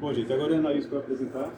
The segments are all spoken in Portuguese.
Bom, gente, agora é a Anaís que vai apresentar.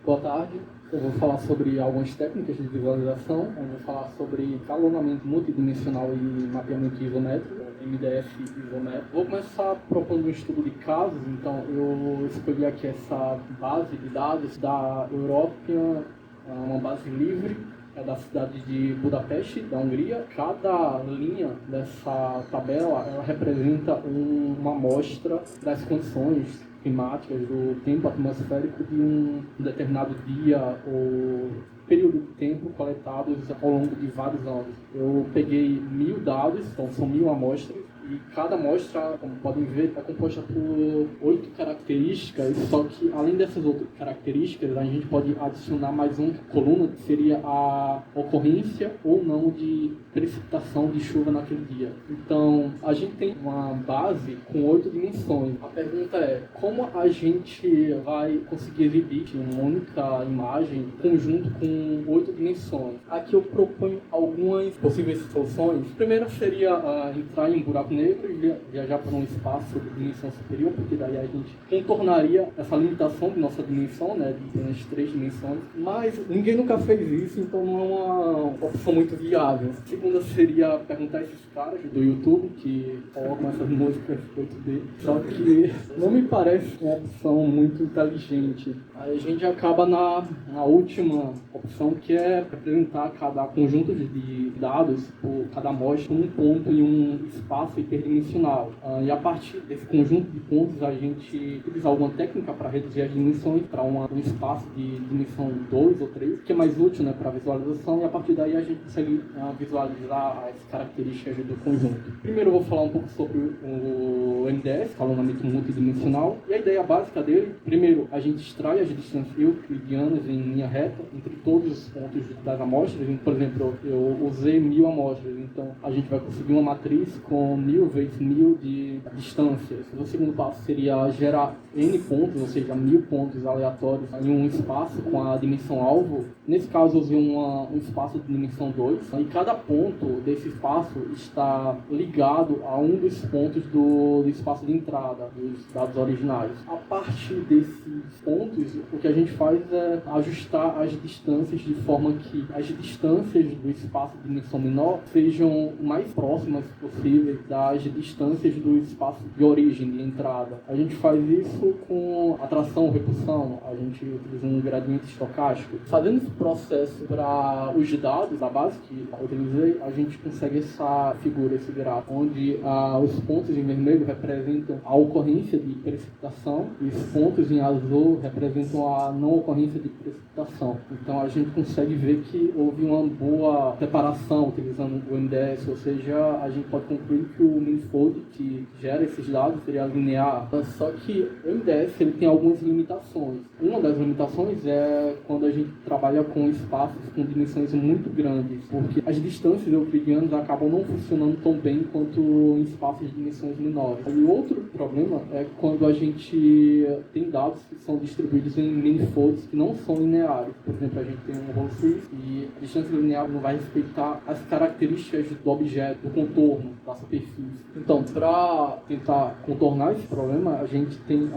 Boa tarde. Eu vou falar sobre algumas técnicas de visualização. Eu vou falar sobre escalonamento multidimensional e mapeamento isométrico, MDF isométrico. Vou começar propondo um estudo de casos. Então, eu escolhi aqui essa base de dados da European, uma base livre, é da cidade de Budapeste, da Hungria. Cada linha dessa tabela ela representa uma amostra das condições climáticas do tempo atmosférico de um determinado dia ou período de tempo coletados ao longo de vários anos. Eu peguei 1000 dados, então são 1000 amostras, e cada amostra, como podem ver, é composta por 8 características, só que além dessas 8 características, a gente pode adicionar mais uma coluna, que seria a ocorrência ou não de precipitação de chuva naquele dia. Então, a gente tem uma base com 8 dimensões. A pergunta é, como a gente vai conseguir exibir uma única imagem conjunto com 8 dimensões? Aqui eu proponho algumas possíveis soluções. A primeira seria entrar em um buraco negro e viajar para um espaço de dimensão superior, porque daí a gente contornaria essa limitação de nossa dimensão, né, de apenas 3 dimensões. Mas ninguém nunca fez isso, então não é uma opção muito viável. A segunda seria perguntar a esses caras do YouTube que colocam essas músicas 8D, só que não me parece uma opção muito inteligente. Aí a gente acaba na última opção, que é representar cada conjunto de dados, ou cada amostra, um ponto em um espaço hiperdimensional. E a partir desse conjunto de pontos, a gente utiliza alguma técnica para reduzir as dimensões para um espaço de dimensão 2 ou 3, que é mais útil, né, para visualização, e a partir daí a gente consegue visualizar as características do conjunto. Primeiro eu vou falar um pouco sobre o MDF, escalonamento multidimensional, e a ideia básica dele: primeiro, a gente extrai as distâncias euclidianas em linha reta entre todos os pontos das amostras. Por exemplo, eu usei 1000 amostras, então a gente vai conseguir uma matriz com 1000 vezes 1000 de distâncias. O segundo passo seria gerar N pontos, ou seja, 1000 pontos aleatórios em um espaço com a dimensão alvo. Nesse caso, eu usei um espaço de dimensão 2, e cada ponto desse espaço está ligado a um dos pontos do espaço de entrada dos dados originais. A partir desses pontos, o que a gente faz é ajustar as distâncias de forma que as distâncias do espaço de dimensão menor sejam o mais próximas possíveis das distâncias do espaço de origem, de entrada. A gente faz isso com atração, repulsão, a gente utiliza um gradiente estocástico. Fazendo esse processo para os dados da base que eu utilizei, a gente consegue essa figura, esse gráfico, onde os pontos em vermelho representam a ocorrência de precipitação e os pontos em azul representam a não ocorrência de precipitação. Então a gente consegue ver que houve uma boa separação utilizando o MDS, ou seja, a gente pode concluir que o manifold que gera esses dados seria linear. Só que o MDS ele tem algumas limitações. Uma das limitações é quando a gente trabalha com espaços com dimensões muito grandes, porque as distâncias euclidianas acabam não funcionando tão bem quanto em espaços de dimensões menores. E outro problema é quando a gente tem dados que são distribuídos em manifolds que não são lineares. Por exemplo, a gente tem um rolo suíço e a distância linear não vai respeitar as características do objeto, do contorno, da superfície. Então, para tentar contornar esse problema, a gente tem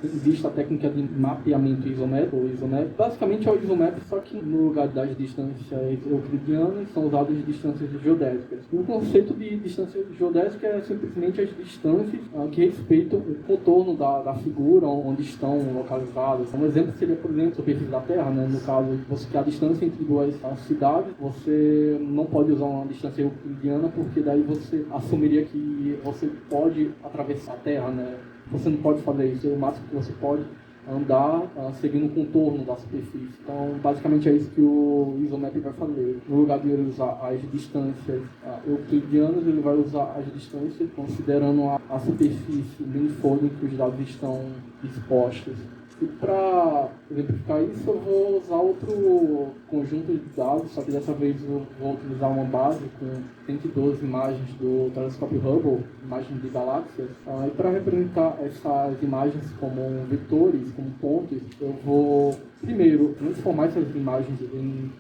vista a técnica de mapeamento isométrico ou isométrico. Basicamente é o isométrico, só que no lugar das distâncias euclidianas são usadas distâncias geodésicas. O conceito de distância geodésica é simplesmente as distâncias que respeitam o contorno da figura onde estão localizadas. Um exemplo seria, por exemplo, a superfície da Terra, né? No caso, você quer a distância entre duas cidades, você não pode usar uma distância euclidiana, porque daí você assumiria que você pode atravessar a Terra, né? Você não pode fazer isso. O máximo que você pode andar seguindo o contorno da superfície. Então, basicamente é isso que o isométrico vai fazer. No lugar de ele usar as distâncias euclidianas, ele vai usar as distâncias considerando a superfície manifold em que os dados estão expostos. E para exemplificar isso, eu vou usar outro conjunto de dados, só que dessa vez eu vou utilizar uma base com 112 imagens do telescópio Hubble, imagens de galáxias. E para representar essas imagens como vetores, como pontos, eu vou primeiro transformar essas imagens em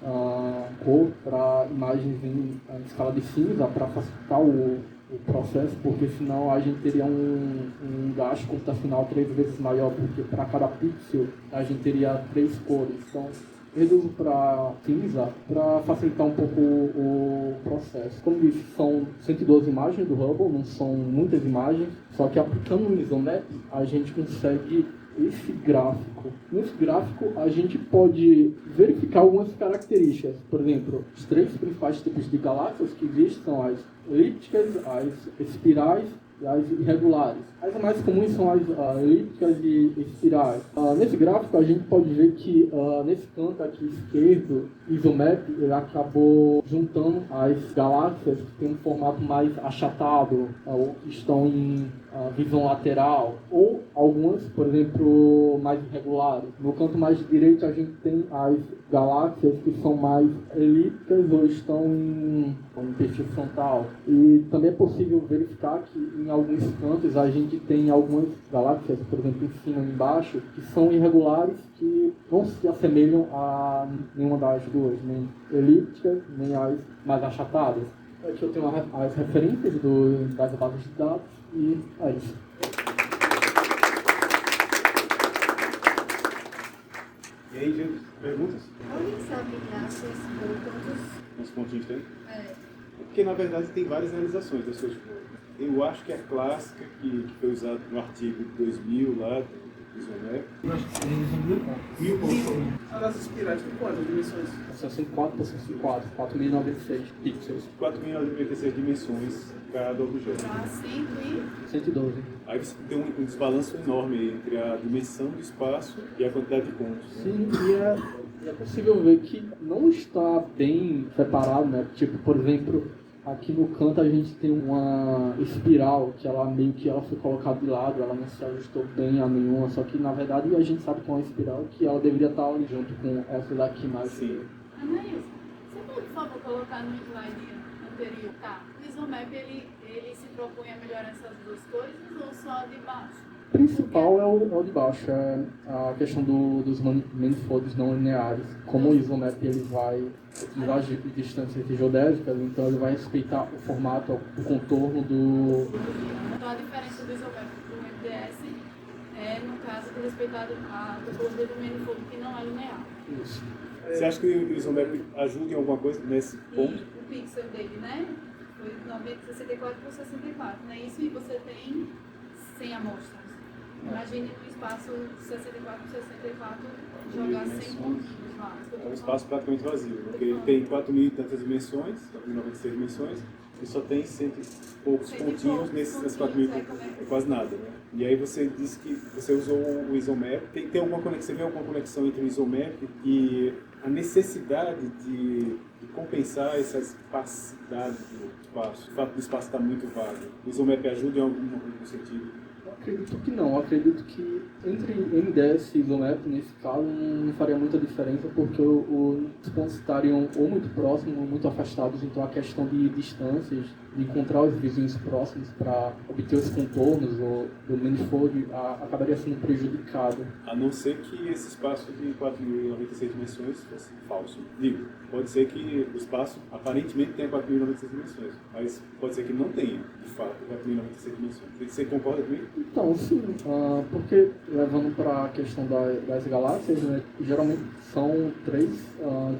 cor para imagens em escala de cinza, para facilitar o processo, porque senão a gente teria um gasto computacional 3 vezes maior, porque para cada pixel a gente teria 3 cores. Então, reduzo para cinza para facilitar um pouco o processo. Como disse, são 112 imagens do Hubble, não são muitas imagens, só que aplicando o IsoMap a gente consegue esse gráfico. Nesse gráfico a gente pode verificar algumas características. Por exemplo, os 3 principais tipos de galáxias que existem são as elípticas, as espirais e as irregulares. As mais comuns são as elípticas e espirais. Nesse gráfico a gente pode ver que nesse canto aqui esquerdo, IsoMap ele acabou juntando as galáxias que têm um formato mais achatado, ou que estão em visão lateral, ou algumas, por exemplo, mais irregulares. No canto mais direito a gente tem as galáxias que são mais elípticas ou estão em perfil frontal. E também é possível verificar que em alguns cantos a gente tem algumas galáxias, por exemplo, em cima e embaixo, que são irregulares, que não se assemelham a nenhuma das duas, nem elípticas, nem as mais achatadas. Aqui eu tenho as referências das bases de dados e é isso. E aí, gente, perguntas? Onde sabe graças por Uns pontinhos tem? é, Porque, na verdade, tem várias realizações das suas coisas. Eu acho que a clássica, que foi usada no artigo de 2000 lá, do IsoMap, Eu acho que tem 1000 pontos. As espirais tem quantas dimensões? 64 por 64, 4.096 pixels, 4.096 dimensões cada objeto. para 112. Aí você tem um desbalanço enorme entre a dimensão do espaço e a quantidade de pontos. Né? Sim, e é possível ver que não está bem separado, né? Tipo, por exemplo, aqui no canto a gente tem uma espiral que ela meio que ela foi colocada de lado, ela não se ajustou bem a nenhuma, só que na verdade a gente sabe com a espiral que ela deveria estar ali junto com essa daqui mais. Sim. Anaís, você pode, por favor, colocar no slide anterior? Tá. O IsoMap, ele se propõe a melhorar essas duas coisas ou só de baixo? O principal é o de baixo, é a questão dos manifolds não lineares. Como o IsoMap ele vai utilizar distâncias geodésicas, então ele vai respeitar o formato, o contorno do... Então a diferença do IsoMap para o MDS é, no caso, de respeitar a topologia do manifold, que não é linear. Isso. Você acha que o IsoMap ajuda em alguma coisa nesse ponto? E o pixel dele, né? Foi 64 por 64, né? Isso, e você tem 100 amostras. Imagine no espaço 64 por 64 jogar 100 pontinhos lá. É um espaço praticamente vazio, porque ele tem 4.000 e tantas dimensões, 4.096 dimensões, e só tem 100 e poucos Cento e pontinhos poucos nesses pontinhos, 4.000, como é que é quase nada, né? E aí você disse que você usou o IsoMap, tem alguma conexão, você vê alguma conexão entre o IsoMap e a necessidade de compensar essa espacidade do espaço, o fato do espaço estar muito vago. O IsoMap ajuda em algum sentido? Eu acredito que não. Eu acredito que entre MDS e IsoMap, nesse caso, não faria muita diferença, porque os pontos estariam ou muito próximos ou muito afastados, então a questão de distâncias, de encontrar os vizinhos próximos para obter os contornos ou do manifold acabaria sendo prejudicado. A não ser que esse espaço de 4.096 dimensões fosse falso. Digo, pode ser que o espaço aparentemente tenha 4.096 dimensões, mas pode ser que não tenha, de fato, 4.096 dimensões. Você concorda comigo? Então, sim, porque levando para a questão das galáxias, né, geralmente são 3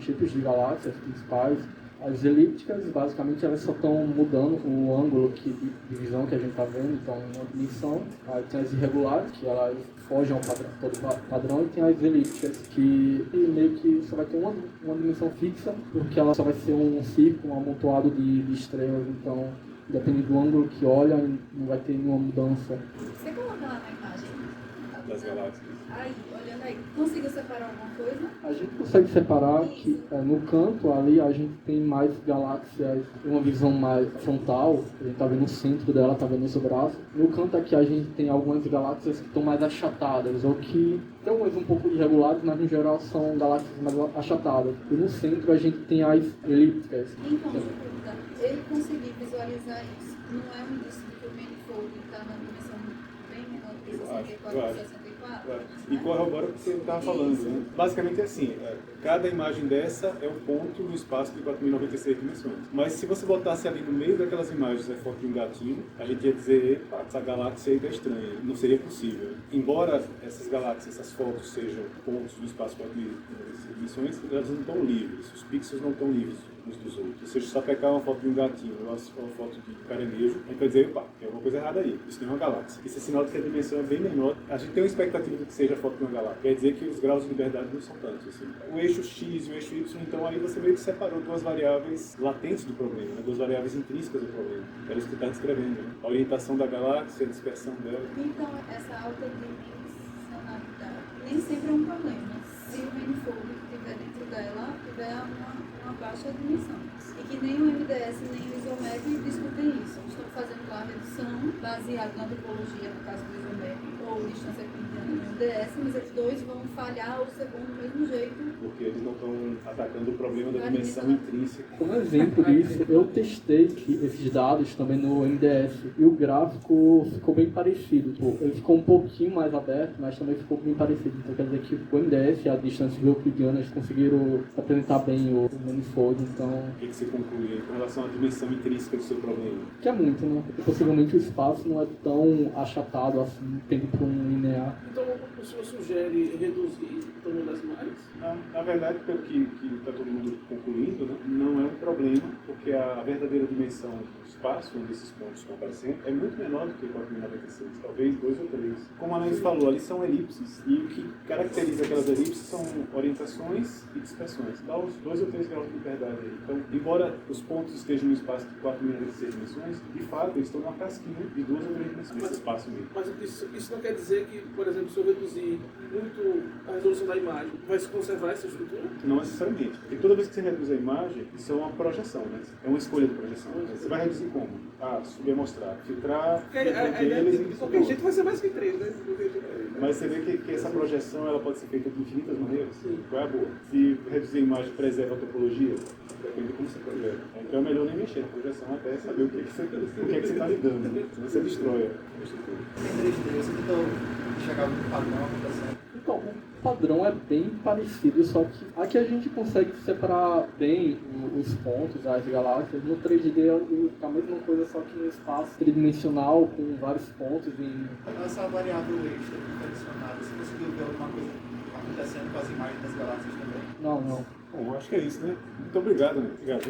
tipos de galáxias principais. As elípticas, basicamente, elas só estão mudando o ângulo de visão que a gente está vendo, então uma dimensão. Aí tem as irregulares, que elas fogem ao todo padrão, e tem as elípticas, que meio que só vai ter uma dimensão fixa, porque ela só vai ser um círculo, um amontoado de estrelas, então, dependendo do ângulo que olha, não vai ter nenhuma mudança. Você coloca lá na imagem Das galáxias. aí, olhando aí, conseguiu separar alguma coisa? A gente consegue separar que no canto ali a gente tem mais galáxias, uma visão mais frontal, a gente está vendo o centro dela, está vendo esse braço. No canto aqui a gente tem algumas galáxias que estão mais achatadas, ou que tem umas um pouco irregulares, mas no geral são galáxias mais achatadas. E no centro a gente tem as elípticas. Então, dúvida, ele conseguir visualizar isso, não é um indício de que o manifold está na dimensão bem menor do que 64 eu por acho. 64? Claro. E corrobora o que você estava falando. Né? Basicamente é assim, cada imagem dessa é um ponto no espaço de 4.096 dimensões. Mas se você botasse ali no meio daquelas imagens a foto de um gatinho, a gente ia dizer, epa, essa galáxia aí tá estranha. Não seria possível. Embora essas galáxias, essas fotos sejam pontos no espaço de 4.096 dimensões, elas não estão livres. Os pixels não estão livres uns dos outros. Ou seja, se só pegar uma foto de um gatinho ou uma foto de caranguejo, a gente vai dizer, opa, tem alguma coisa errada aí. Isso não é uma galáxia. Isso é sinal de que a dimensão é bem menor. A gente tem uma expectativa de que seja a foto de uma galáxia. Quer dizer que os graus de liberdade não são tantos. Assim. O eixo X e o eixo Y, então aí você meio que separou duas variáveis latentes do problema, né? Duas variáveis intrínsecas do problema. Era isso que está descrevendo. Né? A orientação da galáxia, a dispersão dela. Então, essa alta dimensionalidade nem sempre é um problema. Se o manifold que estiver dentro dela tiver uma baixa dimensão. E que nem o MDS nem o ISOMEP discutem isso. Estão fazendo lá a redução baseada na topologia, no caso do ISOMEP, ou distância euclidiana no MDS, mas eles dois vão falhar ou ser bom do mesmo jeito. Porque eles não estão atacando o problema da dimensão intrínseca. Como exemplo disso, eu testei esses dados também no MDS e o gráfico ficou bem parecido. Ele ficou um pouquinho mais aberto, mas também ficou bem parecido. Então quer dizer que o MDS e a distância euclidiana conseguiram apresentar bem o manifold. Então, O que você conclui aí com relação à dimensão intrínseca do seu problema? que é muito, né? Porque possivelmente o espaço não é tão achatado assim, tendo para um linear. Então, o senhor sugere reduzir o tamanho das imagens? Na verdade, pelo que está todo mundo concluindo, né, não é um problema, porque a verdadeira dimensão do espaço, onde esses pontos estão aparecendo, é muito menor do que 4.096, talvez 2 ou 3. Como a Anaís falou, ali são elipses, e o que caracteriza aquelas elipses são orientações e dispersões. Dá uns 2 ou 3 graus de liberdade aí. Então, embora os pontos estejam no espaço de 4.096 dimensões, de fato, eles estão numa casquinha de 2 ou 3 dimensões, nesse espaço mesmo. Mas isso não quer dizer que, por exemplo, se eu reduzir muito a resolução da imagem, vai se conservar essa estrutura? Não necessariamente. Porque toda vez que você reduz a imagem, isso é uma projeção, né? É uma escolha de projeção. Você vai reduzir como? Subir amostrar, filtrar, Porque a ideia eles de qualquer jeito vai ser mais que 3, né? Mas você vê que essa projeção ela pode ser feita de infinitas maneiras. Qual é a boa? Se reduzir a imagem preserva a topologia, depende de como você projeta. Então é melhor nem mexer na projeção até saber o que você está lidando. Né? Senão você destrói a estrutura. Em 3D, você tentou chegar a um padrão acontecendo. Então, o padrão é bem parecido, só que aqui a gente consegue separar bem os pontos, as galáxias. No 3D é a mesma coisa, só que no espaço tridimensional, com vários pontos em... Essa variável extra adicionada, você conseguiu ver alguma coisa acontecendo com as imagens das galáxias também? Não. Bom, acho que é isso, né? Muito obrigado, né? Obrigado.